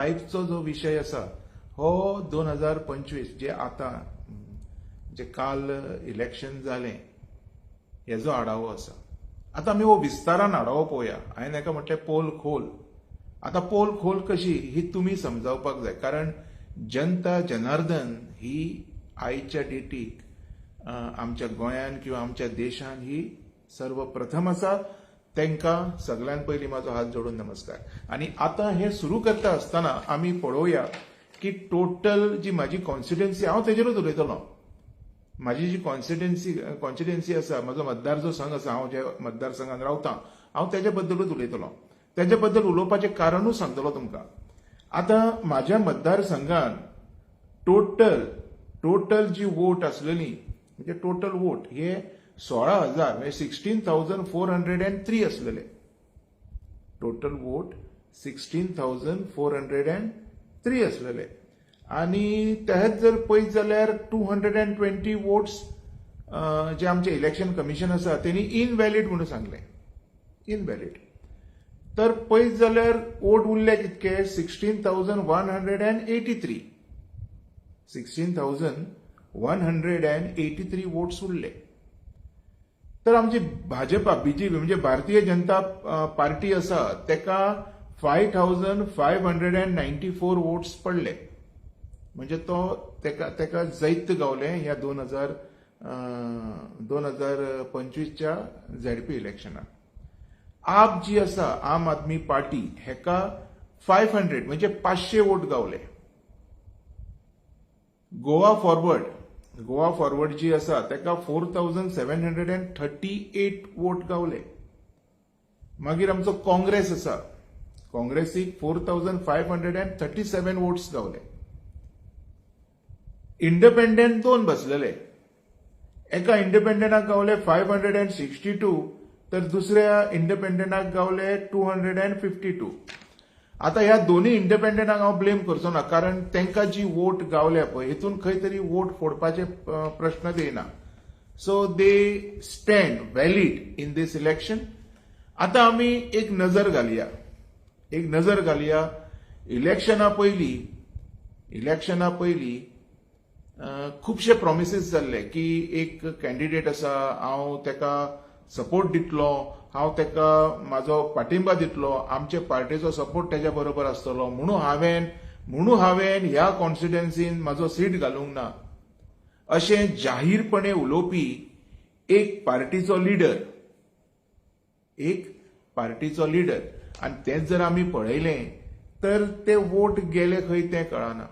लाईफचो जो विषय आसा हो 2025 जे आता जे काल इलेक्शन जालें हेजो आढावो आसा. आता आमी हो विस्तारान आढावो पळोवया. हांवें हेका म्हटलें पोल खोल. आता पोल खोल कशी ही तुमी समजावपाक जाय, कारण जनता जनार्दन ही आयच्या डेटीक आमच्या गोंयान किंवा आमच्या देशान ही सर्वप्रथम आसा. तांकां सगळ्यान पयलीं म्हाजो हात जोडून नमस्कार. आणि आता हे सुरू करता आसतना आमी पळोवया की टोटल जी म्हाजी कॉन्स्टिट्युएन्सी हांव तेजेरूच उलयतलों. म्हाजी जी कॉन्स्टिट्युएन्सी आसा, म्हजो मतदार संघ आसा, हांव जे मतदारसंघात रावतां हांव तेजे बद्दलूच उलयतलों. तेजे बद्दल उलोवपाचें कारणूच सांगतलों तुमकां. आता म्हाज्या मतदारसंघान टोटल जी वोट आसलेली म्हणजे टोटल वोट हे 16,000 म्हणजे 16,403 असलेले. टोटल वोट 16,403 असलेले. आणि तेच जर पळयत जाल्यार 220 वोट्स जे आमचे इलेक्शन कमिशन आसा त्यांनी इनवॅलिड म्हणून सांगले. इनवॅलिड. तर पळयत जाल्यार वोट उरले कितके 16,183. 16,183 वोट्स उरले. तर आमची भाजपा बीजेपी म्हणजे भारतीय जनता पार्टी आसा तेका 5,594 वोट्स पडले. म्हणजे तो तेका जैत गावले ह्या 2025च्या झेडपी इलेक्शनात. आप जी आसा आम आदमी पार्टी हेका 500 म्हणजे 500 वोट गावले. गोवा फॉरवर्ड जी आसा तेका 4,738 वोट गावले. मागीर आमचो काँग्रेस आसा, काँग्रेसीक 4,537 वोट्स गावले. इंडिपेंडंट 2 बसलेले. एका इंडिपेंडंटाक गावले 562 तर दुसऱ्या इंडिपेंडंटाक गावले 252. आता ह्या दोन्ही इंडिपेंडंटाक हांव ब्लेम करचो ना, कारण तांकां जी वोट गावल्या पळय हितून खंय तरी वोट फोडपाचे प्रश्न येना. So they stand valid in this election. आता आमी एक नजर घालया. इलेक्शना पयलीं खुबशे प्रॉमिसीस जाल्ले की एक कॅन्डिडेट आसा, हांव तेका सपोर्ट दितलो, हांव तेका म्हाजो पाठिंबा दितलो, आमचे पार्टीचो सपोर्ट तेज्या बरोबर आसतलो म्हणून हांवें ह्या कॉन्स्टिट्युएन्सीन म्हाजो सीट घालूंक ना अशें जाहीरपणे उलोवपी एक पार्टीचो लिडर. आनी तेच जर आमी पळयलें तर ते वोट गेले खंय तें कळना.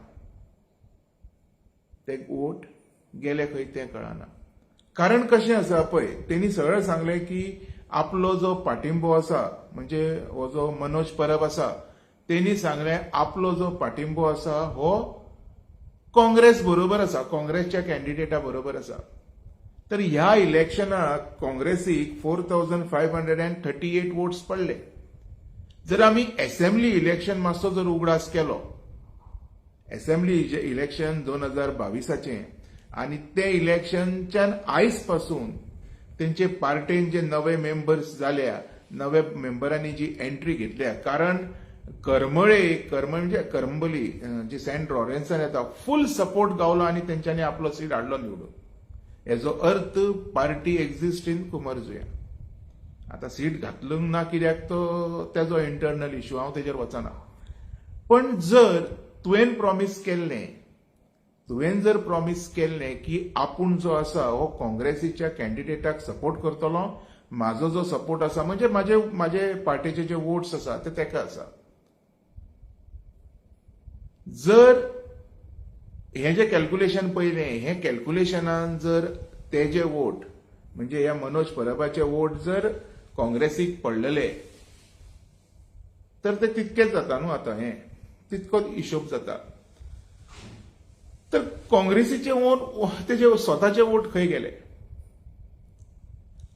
कारण कशें आसा पळय, तेणी सरळ सांगलें की आपलो जो पाठिंबो आसा म्हणजे हो जो मनोज परब आसा तेणी सांगलें आपलो जो पाठिंबो आसा हो काँग्रेस बरोबर आसा, काँग्रेसच्या कॅन्डिडेटा बरोबर आसा. तर ह्या इलेक्शनाक काँग्रेसीक 4,538 वोट्स पडले. जर आमी असेंब्ली इलेक्शन मातसो जर उगडास केलो, असेंब्ली इलेक्शन 2022 आणि ते इलेक्शनच्यान आयज पासून तेंचे पार्टीन जे नवे मेंबर्स जाल्या, नव्या मेंबरांनी जी एंट्री घेतल्या, कारण करंबली जी सेंट लॉरेन्सान येता फुल सपोर्ट गावलो आणि तेंच्यांनी आपलो सीट हाडलो निवडून. हेजो अर्थ पार्टी एक्झिस्ट इन कुमारजुंव्या. आता सीट घातलूंक ना कित्याक तो तेजो इंटरनल इश्यू, हांव तेजेर वचना. पण जर तुवें जर प्रॉमिस केल्लें की आपूण जो आसा हो काँग्रेसीच्या कॅन्डिडेटाक सपोर्ट करतलो, म्हाजो जो सपोर्ट आसा म्हणजे म्हाजे पार्टीचे जे वोट्स आसा ते तेका आसा. जर हे जे कॅल्क्युलेशन पयलें, हे कॅल्क्युलेशनान जर तेजे वोट म्हणजे ह्या मनोज परबाचे वोट जर काँग्रेसीक पडलेले तर ते तितकेच जाता न्हू. आता हे तितकोच हिशोब जाता. तर काँग्रेसीचे वोट तेजे स्वताचे वोट खंय गेले.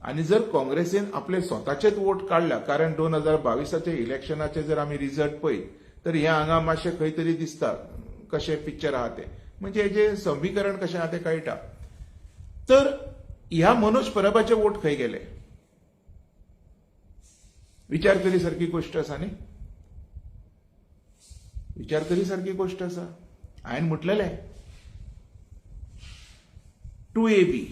आणि जर काँग्रेसीन आपले स्वताचेच वोट काढला, कारण 2022च्या इलेक्शनाचे जर आमी रिझल्ट पळयत तर हे हांगा मातशें खंय तरी दिसता कशें पिक्चर आहा ते, म्हणजे हेजें समीकरण कशें आहा तें कळटा. तर ह्या मनोज परबाचे वोट खंय गेले. विचार करी सारखी गोष्ट आसा न्ही. विचार करी सारकी गोष्ट आसा. हांवें म्हटलेलें 2AB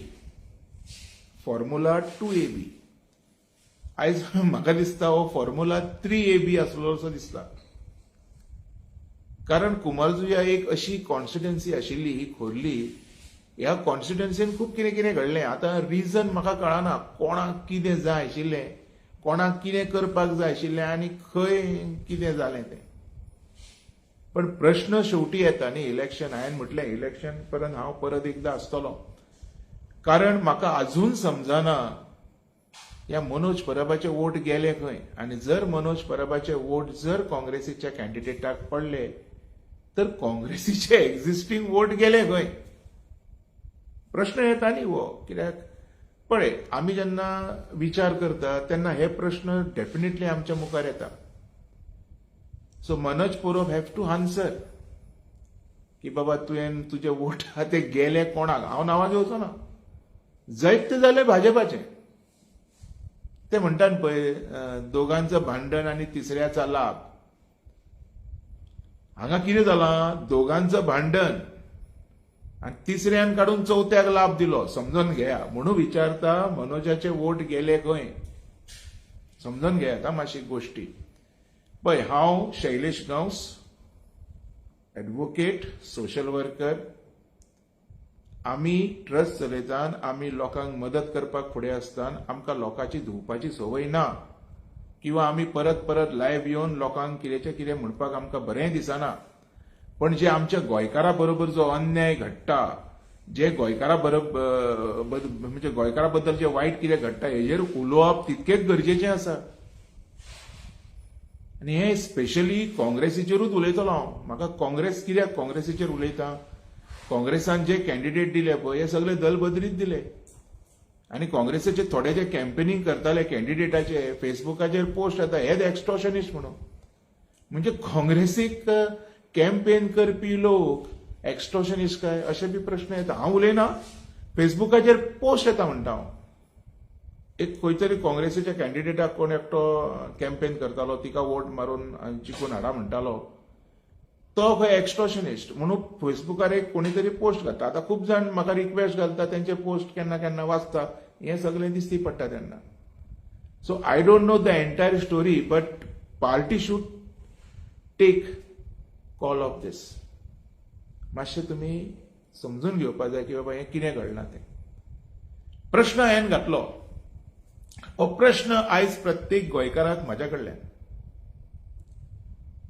फॉर्म्युला 2AB आयज म्हाका दिसता हो फॉर्म्युला 3AB आसलो असो दिसता. कारण कुमारजुंया एक अशी कॉन्स्टिट्युएन्सी आशिल्ली ही खोर्ली, ह्या कॉन्स्टिट्युएन्सीन खूब कितें कितें घडलें. आतां रिजन म्हाका कळना कोणाक कितें जाय आशिल्लें, कोणाक कितें करपाक जाय आशिल्लें आनी खंय कितें जालें तें. पण प्रश्न शेवटी येता न्ही इलेक्शन. हांवें म्हटलें इलेक्शन पर्यंत हांव परत एकदां आसतलों. कारण म्हाका अजून समजना ह्या मनोज परबाचे वोट गेले खंय. आनी जर मनोज परबाचे वोट जर काँग्रेसीच्या कॅन्डिडेटाक पडले तर काँग्रेसीचे एक्झिस्टिंग वोट गेले खंय. प्रश्न येता न्ही हो. कित्याक पळय आमी जेन्ना विचार करता तेन्ना हे प्रश्न डेफिनेटली आमच्या मुखार येता. So Manoj Parab have to answer की बाबा तुवें तुजे वोट ते गेले कोणाक. हांव नांवां घेवचो ना. जायत जालें भाजपाचें. ते म्हणटात पळय दोगांचं भांडण आनी तिसऱ्याचा लाभ. हांगा कितें जालां, दोगांचं भांडण आनी तिसऱ्यान काडून चवथ्याक लाभ दिलो. समजून घेया. म्हणून विचारता मनोजाचे वोट गेले खंय. समजून घेयात मातशी गोष्टी. पळय हांव Shailesh Gawas, advocate, social worker. आमी ट्रस्ट चलयतात. आमी लोकांक मदत करपाक फुडें आसतात. आमकां लोकांची धुवपाची संवय ना. किंवा आमी परत परत लायव्ह येवन लोकांक कितेंचें कितें म्हणपाक आमकां बरें दिसना. पण जे आमच्या गोंयकारा बरोबर जो अन्याय घडटा, जे गोंयकारा बरोबर म्हणजे गोंयकारा बद्दल जे वायट कितें घडटा हेजेर उलोवप तितकेच गरजेचें आसा. आनी हे स्पेशली काँग्रेसीचेरूच उलयतलो हांव. म्हाका काँग्रेस कित्याक काँग्रेसीचेर उलयता, काँग्रेसान जे कॅन्डिडेट दिले पळय हे सगळे दलबदरीत दिले. आनी काँग्रेसीचे थोडे जे कॅम्पेनिंग करताले कॅन्डिडेटाचे फेसबुकाचेर पोस्ट येता हेच एक्स्टॉर्शनिस्ट म्हणून. म्हणजे काँग्रेसीक कॅम्पेन करपी लोक एक्स्टॉर्शनिस्ट काय अशे बी प्रश्न येता. हांव उलयना, फेसबुकाचेर पोस्ट येता म्हणटा हांव. एक खंय तरी काँग्रेसीच्या कॅन्डिडेटाक कोण एकटो कॅम्पेन करतालो, तिका वोट मारून जिखून हाडा म्हणटालो, तो खंय एक्स्टॉर्शनिस्ट म्हणून फेसबुकार एक कोणी तरी पोस्ट घालता. आतां खूब जाण म्हाका रिक्वेस्ट घालता, तेंचे पोस्ट केन्ना केन्ना वाचता. हें सगळें दिसती पडटा तेन्ना. So I don't know the entire story, but party should take call of this. मातशें तुमी समजून घेवपाक जाय की बाबा हें कितें घडलां तें. प्रश्न हांवें घातलो. हो प्रश्न आयज प्रत्येक गोंयकाराक म्हाज्या कडल्यान.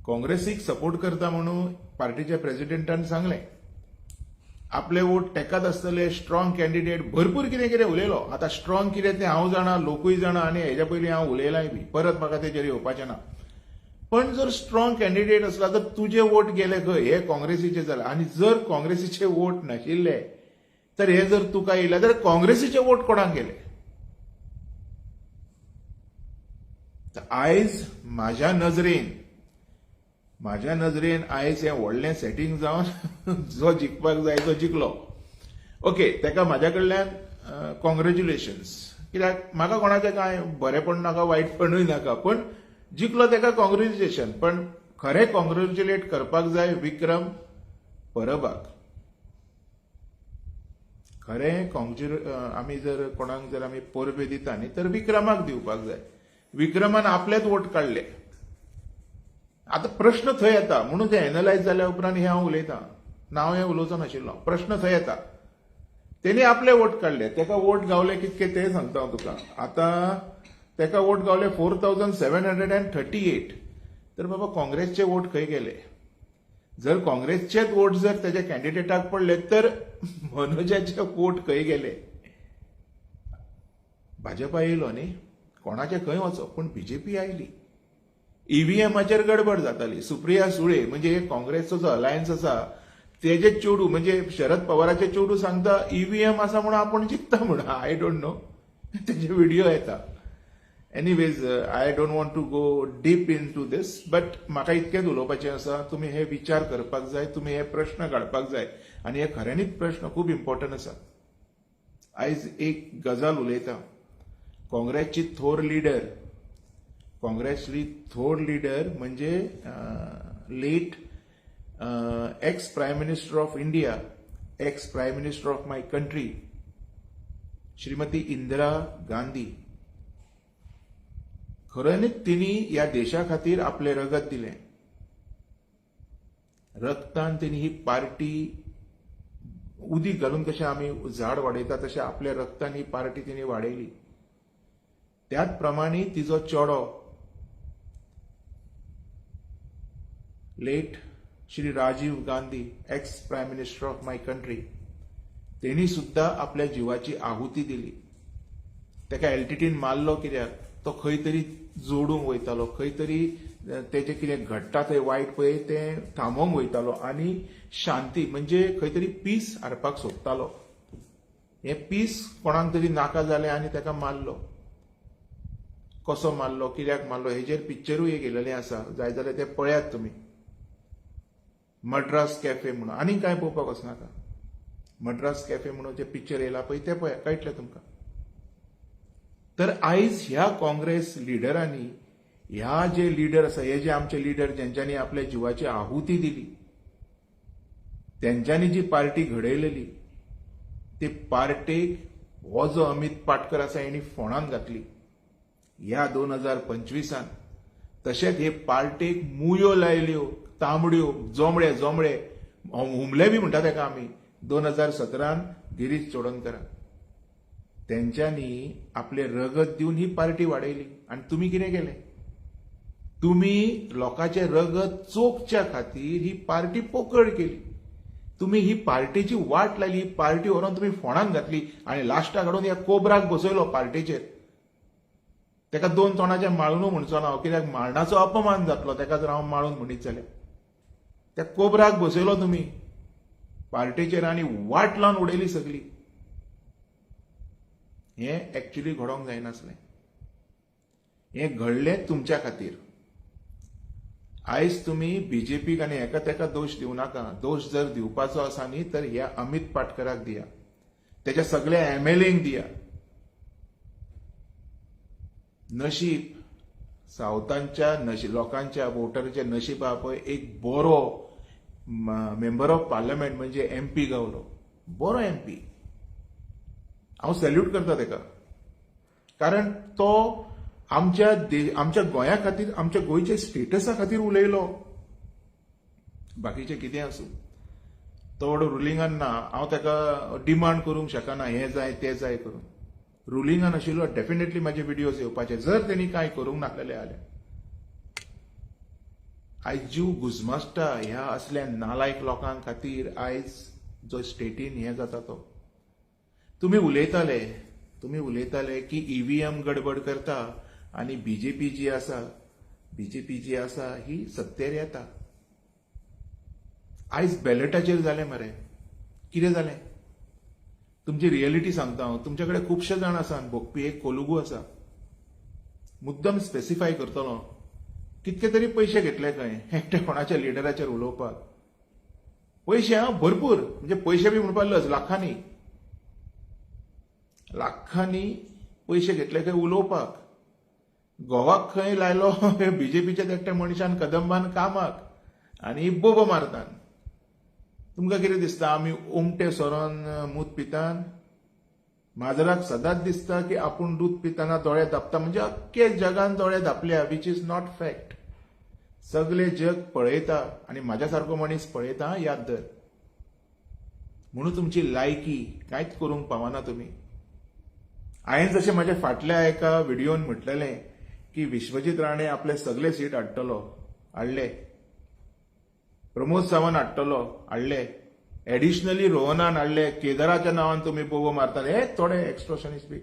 काँग्रेसीक सपोर्ट करता म्हणून पार्टीच्या प्रेसिडेंटान सांगलें आपले वोट तेकाच आसतले. स्ट्रॉंग कॅन्डिडेट भरपूर कितें कितें उलयलो. आतां स्ट्रॉंग कितें तें हांव जाणा, लोकूय जाणा आनी हेच्या पयलीं हांव उलयलाय बी. परत म्हाका तेजेर येवपाचें ना. पण जर स्ट्रॉंग कॅन्डिडेट असला तर तुजे वोट गेले खंय हे काँग्रेसीचे जालें. आनी जर काँग्रेसीचे वोट नाशिल्ले तर हे जर तुका येयला तर काँग्रेसीचे वोट कोणाक गेले. आयज म्हाज्या नजरेन आयज हें व्हडलें सेटींग जावन जो जिखपाक जाय तो जिखलो. ओके, तेका म्हाज्या कडल्यान कॉंग्रॅच्युलेशन्स. कित्याक म्हाका कोणाचें कांय बरेंपण नाका, वायटपणूय नाका, पण जिखलो तेका कॉंग्रॅच्युलेशन. पण खरें कॉंग्रॅच्युलेट करपाक जाय विक्रम परबाक. खरें आमी जर कोणाक जर आमी परबे दिता न्ही तर विक्रमाक दिवपाक जाय. विक्रमान आपलेच वोट काडले. आतां प्रश्न थंय येता. म्हणून ते एनालायज जाल्या उपरांत हे हांव उलयतां. नांव हें उलोवचो नाशिल्लो. प्रश्न थंय येता. तेणी आपले वोट काडले. तेका वोट गावले कितके ते सांगता हांव तुका. आतां तेका वोट गावले 4738. तर बाबा काँग्रेसचे वोट खंय गेले. जर काँग्रेसचेच वोट जर तेच्या कॅन्डिडेटाक पडले तर मनोजाचे वोट खंय गेले. भाजपा येयलो न्ही, कोणाचे खंय वचो, पण बीजेपी आयली. ईव्हीएमाचेर गडबड जाताली. सुप्रिया सुळे म्हणजे काँग्रेसचो जो अलायन्स आसा तेजे चेडू म्हणजे शरद पवाराचे चेडू सांगता ईव्हीएम आसा म्हणून आपण जिखता म्हणून. आय डोंट नो, तेजे व्हिडिओ येता. Anyways I don't want to go deep into these, but म्हाका इतकेंच उलोवपाचें आसा. तुमी हे विचार करपाक जाय, तुमी हे प्रश्न काडपाक जाय. आनी हे खऱ्यांनीच प्रश्न खूब इम्पॉर्टंट आसा. आयज एक गजाल उलयता. काँग्रेसची थोर लीडर म्हणजे late ex prime minister of India, ex prime minister of my country, Shrimati Indira Gandhi, खऱ्यांनीच तिणी ह्या देशा खातीर आपले रगत दिलें. रगतान तिणी ही पार्टी उदीक घालून कशें आमी झाड वाडयता तशें आपल्या रगतान ही पार्टी तिणी वाडयली. त्याच प्रमाणे तिचो चेडो late Shri Rajiv Gandhi, ex prime minister of my country, तेणी सुद्धा आपल्या जिवाची आहुती दिली. ताका एलटीटीन मारलो कित्याक तो खंय तरी जोडूंक वयतालो, खंय तरी तेजें कितें घडटा थंय वायट पळय तें थांबोवंक वयतालो आनी शांती म्हणजे खंय तरी पीस हाडपाक सोदतालो. हें पीस कोणाक तरी नाका जालें आनी ताका मारलो. कसो मारलो, कित्याक मारलो हेजेर पिक्चरूय एक येयलेलें आसा, जाय जाल्यार तें पळयात तुमी. मद्रास कॅफे म्हणून, आनी कांय पळोवपाक वचनाका. मद्रास कॅफे म्हणून जें पिक्चर येयलां पळय तें पळया, कळटलें तुमकां. तर आयज ह्या काँग्रेस लिडरांनी, ह्या जे लिडर आसा, हे जे आमचे लिडर जेंच्यांनी आपल्या जिवाची आहुती दिली, तेंच्यांनी जी पार्टी घडयलेली, ते पार्टेक हो जो अमित पाटकर आसा हेणी फोंडांत घातली ह्या 2025 तशेंच हे पार्टेक मुयो लायल्यो, तांबड्यो, जोमळे जोमळे हुमले बी म्हणटा ताका आमी 2017 गिरीश चोडणकरान. तेंच्यांनी आपले रगत दिवन ही पार्टी वाडयली. आनी तुमी कितें केलें? तुमी लोकांचे रगत चोखच्या खातीर ही पार्टी पोकळ केली. तुमी ही पार्टीची वाट लायली, ही पार्टी व्हरोन तुमी फोंडांत घातली आनी लास्टाक हाडून ह्या कोबराक बसयलो पार्टीचेर. ताका 2 तोंडाचे माळून म्हणचो ना, कित्याक मारणाचो अपमान जातलो ताका जर हांव माळून म्हणीत जाल्यार. त्या कोबराक बसयलो तुमी पार्टीचेर आनी वाट लावन उडयली सगळी. हें एक्चुअली घडोवंक जायनासलें. हें घडलें तुमच्या खातीर. आयज तुमी बीजेपीक आनी एका तेका दोश दिवं नाका. दोश जर दिवपाचो आसा न्ही तर ह्या अमित पाटकराक दिया, तेच्या सगळ्या एमएलएंक दिया. नशीब सावथांच्या लोकांच्या वोटरचे नशीब आहा पळय, एक बरो मेंबर ऑफ पार्लमेंट म्हणजे एमपी गावलो, बरो एमपी. हांव सॅल्यूट करता ताका, कारण तो आमच्या गोंया खातीर, आमच्या गोंयच्या स्टेटसा खातीर उलयलो. बाकीचे कितें आसूं, तो व्हडलो रुलिंगान ना. हांव ताका डिमांड करूंक शकना हें जाय तें जाय करून. रुलिंगान आशिल्लो डेफिनेटली म्हाजे व्हिडियोज येवपाचे जर तेणी कांय करूंक नासलेलें जाल्यार. आयज जीव घुस्मसता ह्या असल्या नालायक लोकां खातीर. आयज जो स्टेटीन हें जाता तो तुमी उलयताले की ईव्हीएम गडबड करता आनी बीजेपी जी आसा ही सत्तेर येता. आयज बॅलेटाचेर जालें मरे, कितें जालें? तुमची रियलिटी सांगता हांव. तुमचे कडेन खुबशे जाण आसा भोगपी. एक कोलुगू आसा, मुद्दम स्पेसिफाय करतलो. कितके तरी पयशे घेतले खंय एकट्या कोणाच्या लिडराचेर उलोवपाक. पयशे भरपूर, म्हणजे पयशे बी म्हणपाक लज, लाखांनी पयशे घेतले खंय उलोवपाक. गोवाक खंय लायलो बीजेपीच्या एकट्या मनशान कदंबान कामाक आनी बोबो मारतात. तुमकां कितें दिसता आमी उमटे सोरोन मूत पितात? माजराक सदांच दिसता की आपूण दूध पितना दोळे धापता, म्हणजे अख्खे जगान दोळे धापल्या, विच इज नॉट फॅक्ट. सगळे जग पळयता आनी म्हाज्या सारको मनीस पळयता, याद धर. म्हणून तुमची लायकी कांयच करूंक पावना तुमी. हांवें जशें म्हाज्या फाटल्या एका व्हिडिओन म्हटलेलें की विश्वजीत राणे आपले सगळे सीट हाडले, प्रमोद सावंत हाडले, एडिशनली रोहनान हाडले, केदाराच्या नांवान तुमी बोबो मारतात, हे थोडे एक्स्ट्रोशनिस्ट बी,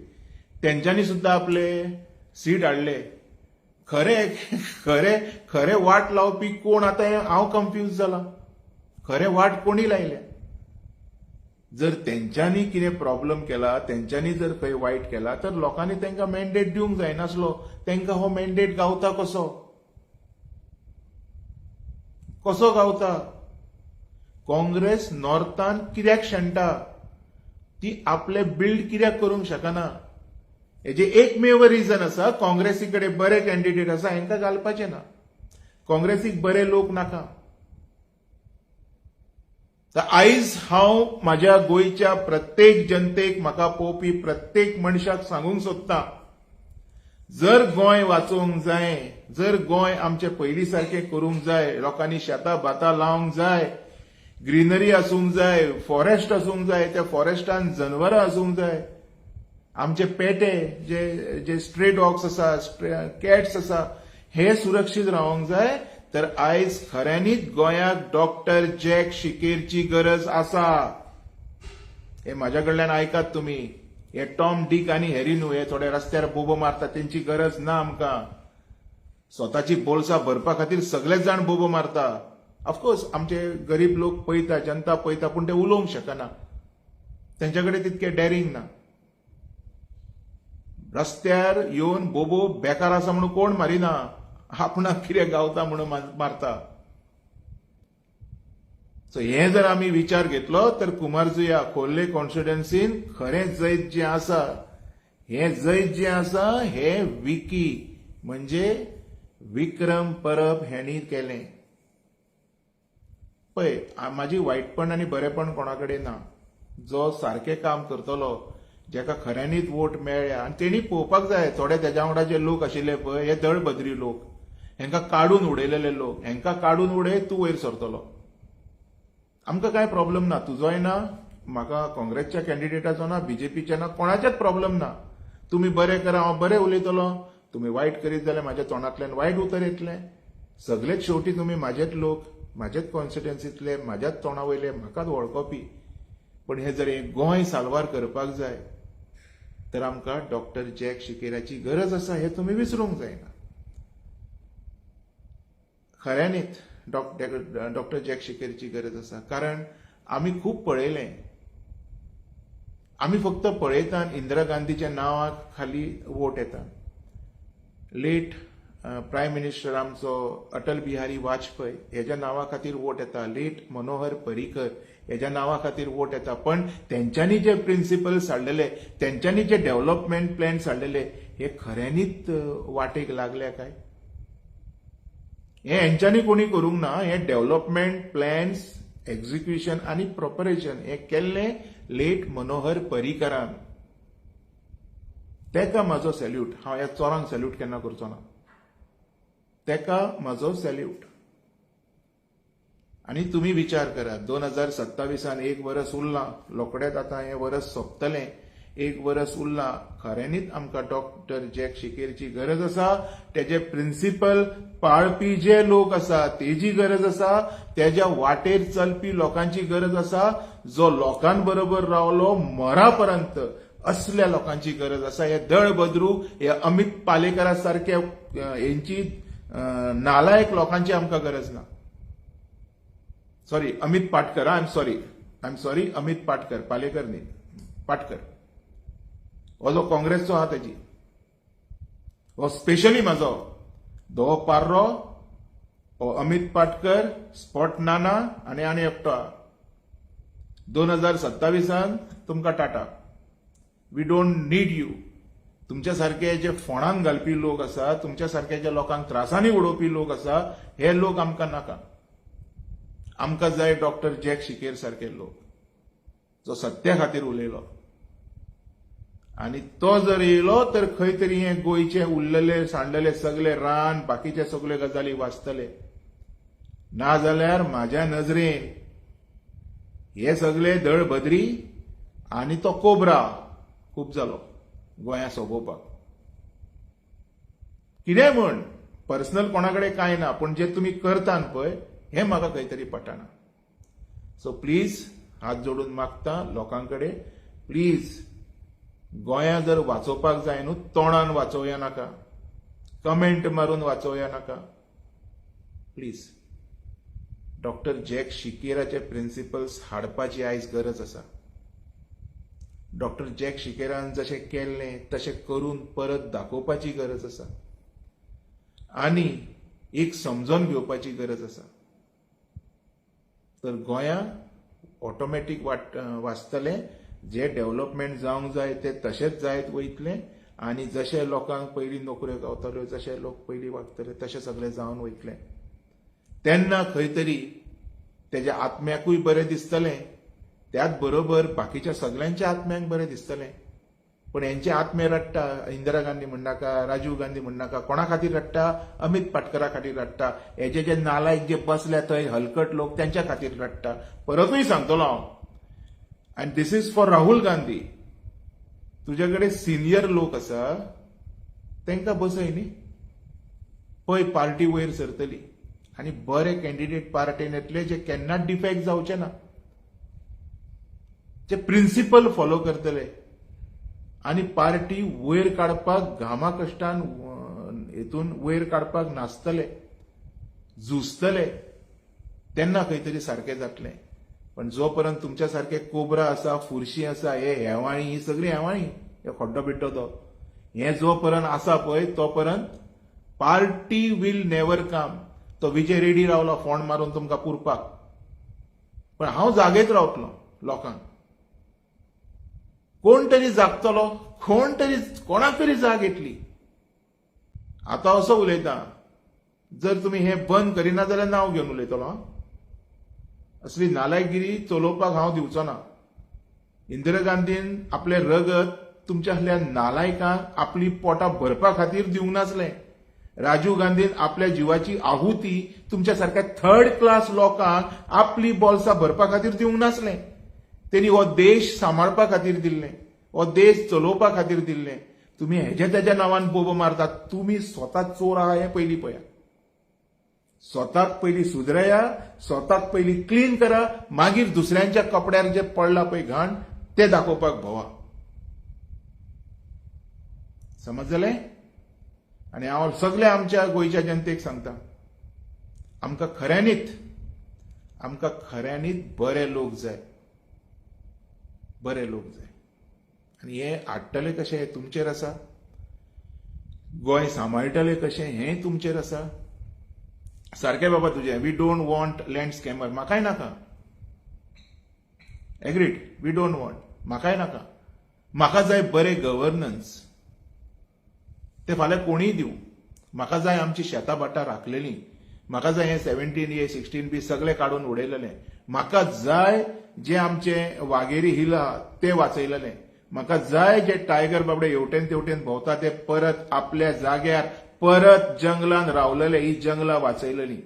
तेंच्यांनी सुद्धा आपले सीट हाडले. खरे वाट लावपी कोण? आतां हांव कन्फ्यूज जाला. खरे वाट कोणी लायल्या? जर तेंच्यांनी कितें प्रॉब्लेम केला, तेंच्यांनी जर खंय वायट केला, तर लोकांनी तांकां मॅन्डेट दिवंक जायनासलो. तांकां हो मॅन्डेट गावता कसो गावता? काँग्रेस नॉर्थान कित्याक शेणटा? ती आपले बिल्ड कित्याक करूंक शकना? हेजे एकमेव रिजन आसा, काँग्रेसी कडेन बरे कॅन्डिडेट आसा, हांकां घालपाचे ना. काँग्रेसीक बरे लोक नाका. तर आयज हांव म्हाज्या गोंयच्या प्रत्येक जनतेक, म्हाका पळोवपी प्रत्येक मनशाक सांगूंक सोदतां, जर गोंय वाचोवंक जाय, जर गोंय आमचे पयलीं सारखें करूंक जाय, लोकांनी शेतां भातां लावंक जाय, ग्रीनरी आसूंक जाय, फॉरेस्ट आसूंक जाय, त्या फॉरेस्टान जनवरां आसूंक जाय, आमचे पेटे जे स्ट्रे डॉग्स आसा, कॅट्स आसा, हे सुरक्षीत रावंक जाय, तर आयज खऱ्यांनीच गोंयाक डॉक्टर जॅक शिकेरची गरज आसा. हे म्हाज्या कडल्यान आयकात तुमी. हे टॉम डिक आनी हॅरी न्हू, हे थोडे रस्त्यार बोबो मारतात, तेंची गरज ना आमकां. स्वताची बोल्सां भरपा खातीर सगळेच जाण बोबो मारता. ऑफकोर्स आमचे गरीब लोक पळयता, जनता पळयता, पूण ते उलोवंक शकना. तेंच्या कडेन तितके डॅरिंग ना. रस्त्यार येवन बोबो बेकार आसा म्हणून कोण मारिना, आपणाक कितें गावता म्हणून मारता. सो हे जर आमी विचार घेतलो तर कुमारजुया खोर्ले कॉन्स्टिट्युएन्सीन खरें जैत जें आसा, हे जैत जें आसा हे विकी म्हणजे विक्रम परब हेणी केलें. पळय, म्हाजी वायटपण आनी बरेपण कोणाकडे ना. जो सारकें काम करतलो, जेका खऱ्यांनीच वोट मेळ्ळ्या, आनी तेणी पळोवपाक जाय, थोडे तेज्या वांगडा जे लोक आशिल्ले पळय, हे दळभद्री लोक, हेंकां काडून उडयलेले लोक, हेंकां काडून उडय, तूं वयर सरतलो. आमकां कांय प्रॉब्लेम ना, तुजोय ना, म्हाका काँग्रेसच्या कॅन्डिडेटाचो ना, बीजेपीचे ना, कोणाचेच प्रॉब्लेम ना. तुमी बरें करा, हांव बरें उलयतलों. तुमी वायट करीत जाल्यार म्हाज्या तोंडांतल्यान वायट उतर येतलें. सगळेच शेवटी तुमी म्हाजेच लोक, म्हाजेच कॉन्स्टिट्युएन्सींतले, म्हाज्याच तोंडा वयले, म्हाकाच वळखोवपी. पण हे जर एक गोंय साल्वार करपाक जाय, तर आमकां डॉक्टर जॅक शिकेराची गरज आसा, हे तुमी विसरूंक जायना. खऱ्यांनीच डॉक्टर जॅक शिकेरची गरज आसा. कारण आमी खूब पळयलें. आमी फक्त पळयतात इंदिरा गांधीच्या नांवा खाली वोट येता. लेट प्रायम मिनिस्टर आमचो अटल बिहारी वाजपेयी हेज्या नांवा खातीर वोट येता. लेट मनोहर पर्रीकर हेज्या नांवा खातीर वोट येता. पण तेंच्यांनी जे प्रिन्सिपल्स हाडलेले, तेंच्यांनी जे डेव्हलपमेंट प्लॅन्स हाडलेले, हे खऱ्यांनीच वाटेक लागल्या काय? हे हेंच्यांनी कोणी करूंक ना. हे डेव्हलपमेंट प्लॅन्स एक्झिक्युशन आनी प्रोपरेशन हे केल्लें लेट मनोहर पर्रीकरान. तेका म्हाजो सॅल्यूट. हांव ह्या चोरांक सॅल्यूट केन्ना करचो ना. तेका म्हाजो सॅल्यूट. आनी तुमी विचार करात, 2027 एक वर्स उरलां, रोखडेंच आतां हें वर्स सोंपतलें, एक वर्स उरलां. खऱ्यांनीच आमकां डॉक्टर जॅक शिकेरची गरज आसा. तेजे प्रिन्सिपल पाळपी जे लोक आसा तेजी गरज आसा. तेज्या वाटेर चलपी लोकांची गरज आसा. जो लोकांबरोबर रावलो मरापर्यंत, असल्या लोकांची गरज आसा. हे दळभद्रू, हे अमित पालेकरा सारखे हेंची नालायक लोकांची आमकां गरज ना. Sorry, Amit Patkar, I am sorry, Amit Patkar, Palekar न्ही, पाटकर. हो जो काँग्रेसचो आहा तेजी, हो स्पेशली म्हाजो धवो पार्रो, हो अमित पाटकर, स्पॉट नाना आनी एकटो आहा. 2027 तुमकां टाटा. We don't need you. तुमच्या सारखे जे फोंडान घालपी लोक आसा, तुमच्या सारखे जे लोकांक त्रासांनी उडोवपी लोक आसा, हे लोक आमकां नाका. आमकां जाय डॉक्टर जॅक शिकेर सारखे लोक, जो सत्या खातीर उलयलो. आनी तो जर येयलो तर खंय तरी हे गोंयचे उरलेले सांडलेले सगळे रान, बाकीचे सगळे गजाली वाचतले. नाजाल्यार म्हाज्या नजरेन हे सगळे दळभद्री आनी तो कोबरा खूब जालो गोंया सोंपोवपाक. कितें म्हण, पर्सनल कोणाकडे कांय ना, पण जे तुमी करतात पळय हें म्हाका खंय तरी पटना. सो प्लीज, हात जोडून मागता लोकांकडे, प्लीज, गोंया जर वाचोवपाक जाय न्हू, तोंडान वाचोवया नाका, कमेंट मारून वाचोवया नाका. प्लीज, डॉक्टर जॅक शिकेराचे प्रिन्सिपल्स हाडपाची आयज गरज आसा. डॉक्टर जॅक शिकेरान जशें केल्लें तशें करून परत दाखोवपाची गरज आसा. आनी एक समजून घेवपाची गरज आसा. तर गोंयांत ऑटोमॅटीक वाचतले. जे डेव्हलपमेंट जावंक जाय ते तशेंच जायत वयतले. आनी जशे लोकांक पयलीं नोकऱ्यो गावताल्यो, जशे लोक पयलीं वागतले, तशें सगळें जावन वयतलें. तेन्ना खंय तरी तेज्या आत्म्याकूय बरें दिसतलें, त्याच बरोबर बाकीच्या सगळ्यांच्या आत्म्यांक बरें दिसतलें. पण यांचे आत्मे रडटा, इंदिरा गांधी म्हणनाका, राजीव गांधी म्हणनाका, कोणा खातीर रडटा? अमित पाटकरा खातीर रडटा. हेजे जे नालायक जे बसल्या थंय हलकट लोक त्यांच्या खातीर रडटा. परतूय सांगतलो हांव, and this is for Rahul Gandhi. तुजे कडेन सिनियर लोक आसा, तांकां बसय न्ही. पळय पार्टी वयर सरतली आनी बरे कॅन्डिडेट पार्टेन येतले जे केन्नाच डिफेक्ट जावचे ना, जे प्रिन्सिपल फॉलो करतले आनी पार्टी वयर काडपाक घामा कश्टान हेतून वयर काडपाक नाचतले, झुजतले, तेन्ना खंय तरी सारकें जातलें. पण जो पर्यंत तुमच्या सारखे कोबरा आसा, फुरशी आसा, हे हेवाळी, ही सगळी हेवाळी, हे खड्डो बिड्डो तो, हे जो पर्यंत आसा पळय तो पर्यंत पार्टी वील नेवर कम. तो विजय रेडी रावलो फोंड मारून तुमकां पुरपाक, पण हांव जागेत रावतलो लोकांक. कोण तरी जागतलो, कोणाक तरी जाग येतली. आतां असो उलयता, जर तुमी हे बंद करिना जाल्यार नांव घेवन उलयतलो. असली नालायकगिरी चलोवपाक हांव दिवचो ना. इंदिरा गांधीन आपले रगत तुमच्या असल्या नालायकांक आपली पोटां भरपा खातीर दिवंक नासलें. राजीव गांधीन आपल्या जिवाची आहुती तुमच्या सारख्या थर्ड क्लास लोकांक आपली बोल्सां भरपा खातीर दिवंक नासलें. तेणी हो देश सांबाळपा खातीर दिल्लें, हो देश चलोवपा खातीर दिल्लें. तुमी हेज्या तेज्या नांवान बोबो मारतात. तुमी स्वता चोर आहा हें पयलीं पळया. स्वताक पयलीं सुधरया, स्वताक पयलीं क्लीन करा, मागीर दुसऱ्यांच्या कपड्यार जे पडला पळय घाण ते दाखोवपाक भोवा. समजलें? आनी हांव सगळ्या आमच्या गोंयच्या जनतेक सांगता, आमकां खऱ्यांनीच बरे लोक जाय, बरे लोक जाय. आनी हे हाडटले कशे हे तुमचेर आसा. गोंय सांबाळटले कशे हें तुमचेर आसा. सारकें बाबा तुजें. We don't want land scammer. म्हाकाय नाका. Agreed, we don't want. म्हाकाय नाका. म्हाका जाय बरे गव्हर्नन्स. ते फाल्यां कोणीय दिवं. म्हाका जाय आमची शेतां भाटां राखलेलीं. म्हाका जाय हे 17A 16B सगळे काडून उडयलेले. म्हाका जाय जे आमचे वाघेरी हिल आहा ते वाचयलेले. म्हाका जाय जे टायगर बाबडे हेवटेन तेवटेन भोंवता ते परत आपल्या जाग्यार परत जंगलान रावलेले, ही जंगलां वाचयलेली.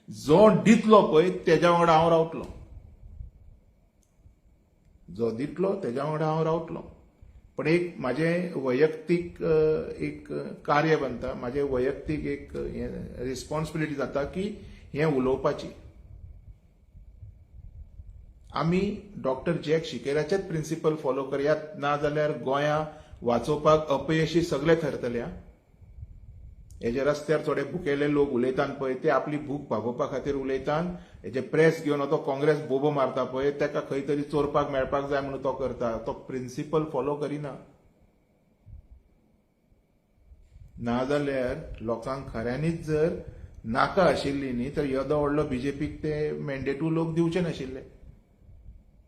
जो दितलो पळय तेज्या वांगडा हांव रावतलो. जो दितलो तेज्या वांगडा हांव रावतलो. पण एक म्हाजें वैयक्तीक एक कार्य बनता, म्हाजें वैयक्तीक एक रिस्पॉन्सिबिलिटी जाता की हें उलोवपाची. आमी डॉक्टर जॅक शिकेराचेच प्रिन्सिपल फॉलो करयात, नाजाल्यार गोंया वाचोवपाक अपयशी सगळे थरतले. हेजे रस्त्यार थोडे भुकेले लोक उलयतात पळय, ते आपली भूक भागोवपा खातीर उलयतात. हेजे प्रेस घेवन तो काँग्रेस बोबो मारता पळय, ताका खंय तरी चोरपाक मेळपाक जाय म्हणून तो करता. तो प्रिन्सिपल फॉलो करिना. नाजाल्यार लोकांक खऱ्यांनीच जर नाका आशिल्ली न्ही तर येदो व्हडलो बीजेपीक ते मॅन्डेटू लोक दिवचे नाशिल्ले.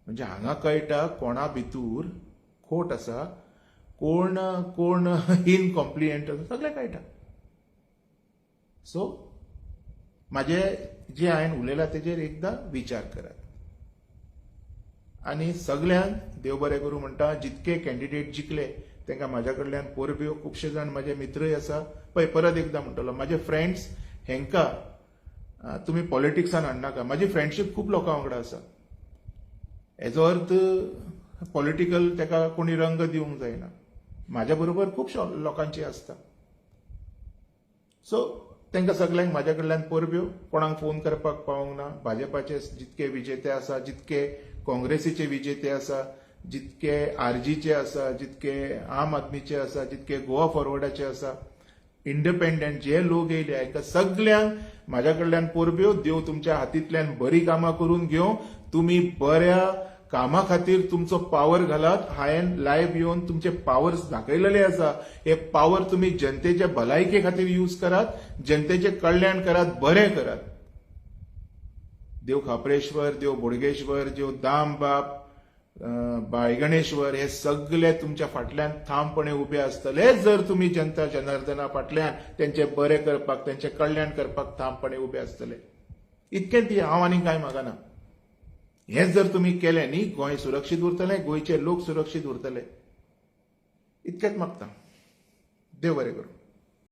म्हणजे हांगा कळटा कोणा भितूर खोट आसा, कोण इनकॉम्प्लियंट आसा, सगळें कळटा. सो म्हाजे जे हांवें उलयलां तेजेर एकदां विचार करात. आनी सगळ्यांक देव बरें करूं म्हणटा. जितके कॅन्डिडेट जिखले तांकां म्हाज्या कडल्यान परब्यो. खुबशे जाण म्हाजे मित्रय आसा पळय. परत एकदां म्हणटलो, म्हाजे फ्रेंड्स हेंकां तुमी पॉलिटिक्सान हाडनाका. म्हाजी फ्रेंडशीप खूब लोकां वांगडा आसा. हेजो अर्थ पॉलिटिकल ताका कोणी रंग दिवंक जायना. म्हाज्या बरोबर खुबश्या लोकांची आसता. सो तांकां सगळ्यांक म्हाज्या कडल्यान परब्यो. कोणाक फोन करपाक पावूंक ना. भाजपाचे जितके विजेते आसा, जितके काँग्रेसीचे विजेते आसा, जितके आरजीचे आसा, जितके आम आदमीचे आसा, जितके गोवा फॉरवर्डाचे आसा, इंडिपेंडंट जे लोक येयले हांकां सगळ्यांक म्हाज्या कडल्यान परब्यो. देव तुमच्या हातींतल्यान बरी कामां करून घेवं. तुमी बऱ्या कामा खातीर तुमचो पावर घालात. हांवें लायव्ह येवन तुमचे पावर्स दाखयलेले आसा. हे पावर तुमी जनतेच्या भलायके खातीर यूज करात, जनतेचे कल्याण करात, बरें करात. देव खापरेश्वर, देव बोडगेश्वर, देव दामबाब, बाळगणेश्वर हे सगळे तुमच्या फाटल्यान ठामपणे उबे आसतले जर तुमी जनता जनार्दना फाटल्यान तेंचे बरें करपाक, तेंचे कल्याण करपाक ठामपणे उबे आसतले. इतकेंच हांव आनी कांय मागना. हेच जर तुम्ही केलें न्ही गोंय सुरक्षीत उरतलें, गोंयचे लोक सुरक्षीत उरतले. इतकेंच मागता. देव बरें करूं.